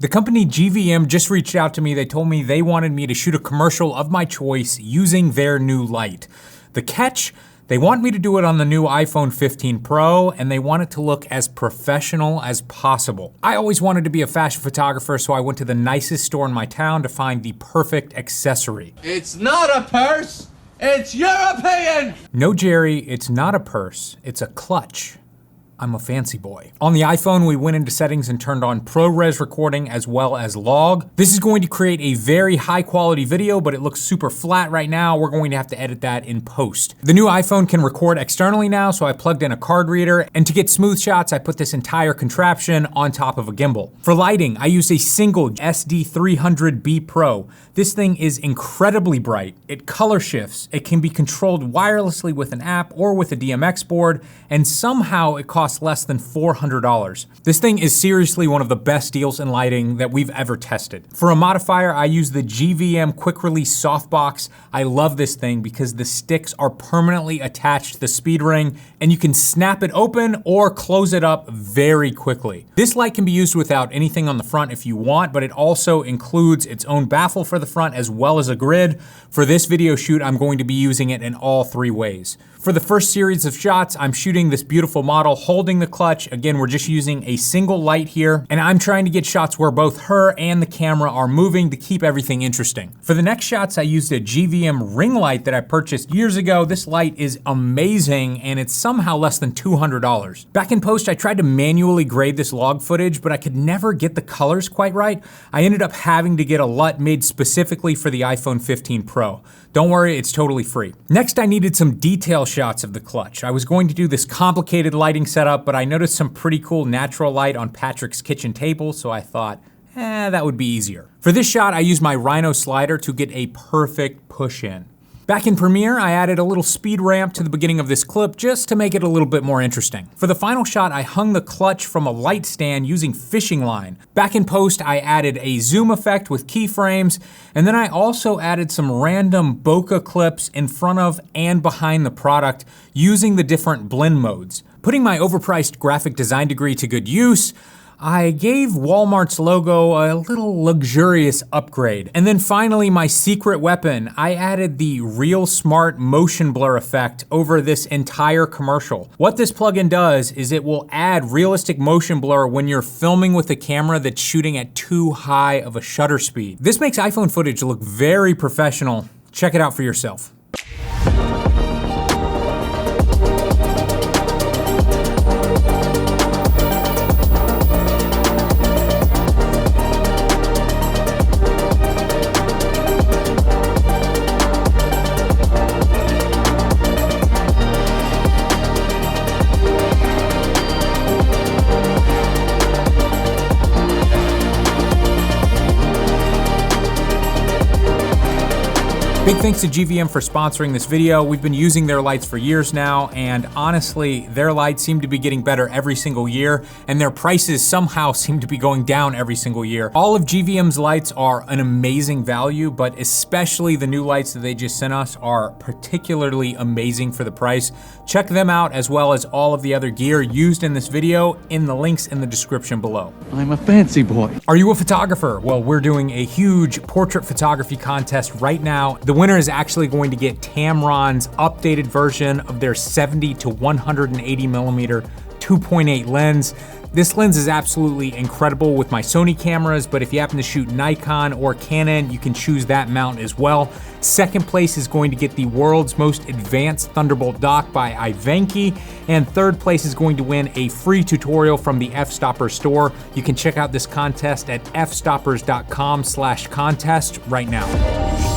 The company GVM just reached out to me. They told me they wanted me to shoot a commercial of my choice using their new light. The catch? They want me to do it on the new iPhone 15 Pro, and they want it to look as professional as possible. I always wanted to be a fashion photographer, so I went to the nicest store in my town to find the perfect accessory. It's not a purse, it's European! No, Jerry, it's not a purse, it's a clutch. I'm a fancy boy. On the iPhone, we went into settings and turned on ProRes recording as well as log. This is going to create a very high quality video, but it looks super flat right now. We're going to have to edit that in post. The new iPhone can record externally now, so I plugged in a card reader, and to get smooth shots, I put this entire contraption on top of a gimbal. For lighting, I used a single SD300B Pro. This thing is incredibly bright. It color shifts. It can be controlled wirelessly with an app or with a DMX board, and somehow it costs less than $400. This thing is seriously one of the best deals in lighting that we've ever tested. For a modifier, I use the GVM quick release softbox. I love this thing because the sticks are permanently attached to the speed ring, and you can snap it open or close it up very quickly. This light can be used without anything on the front if you want, but it also includes its own baffle for the front as well as a grid. For this video shoot, I'm going to be using it in all three ways. For the first series of shots, I'm shooting this beautiful model holding the clutch. Again, we're just using a single light here, and I'm trying to get shots where both her and the camera are moving to keep everything interesting. For the next shots, I used a GVM ring light that I purchased years ago. This light is amazing, and it's somehow less than $200. Back in post, I tried to manually grade this log footage, but I could never get the colors quite right. I ended up having to get a LUT made specifically for the iPhone 15 Pro. Don't worry, it's totally free. Next, I needed some detail shots of the clutch. I was going to do this complicated lighting setup, but I noticed some pretty cool natural light on Patrick's kitchen table, so I thought, that would be easier. For this shot, I used my Rhino slider to get a perfect push in. Back in Premiere, I added a little speed ramp to the beginning of this clip just to make it a little bit more interesting. For the final shot, I hung the clutch from a light stand using fishing line. Back in post, I added a zoom effect with keyframes, and then I also added some random bokeh clips in front of and behind the product using the different blend modes. Putting my overpriced graphic design degree to good use, I gave Walmart's logo a little luxurious upgrade. And then finally, my secret weapon, I added the Real Smart motion blur effect over this entire commercial. What this plugin does is it will add realistic motion blur when you're filming with a camera that's shooting at too high of a shutter speed. This makes iPhone footage look very professional. Check it out for yourself. Big thanks to GVM for sponsoring this video. We've been using their lights for years now, and honestly, their lights seem to be getting better every single year, and their prices somehow seem to be going down every single year. All of GVM's lights are an amazing value, but especially the new lights that they just sent us are particularly amazing for the price. Check them out as well as all of the other gear used in this video in the links in the description below. I'm a fancy boy. Are you a photographer? Well, we're doing a huge portrait photography contest right now. The winner is actually going to get Tamron's updated version of their 70 to 180 millimeter 2.8 lens. This lens is absolutely incredible with my Sony cameras, but if you happen to shoot Nikon or Canon, you can choose that mount as well. Second place is going to get the world's most advanced Thunderbolt dock by Ivanki, and third place is going to win a free tutorial from the F-Stopper store. You can check out this contest at fstoppers.com/contest right now.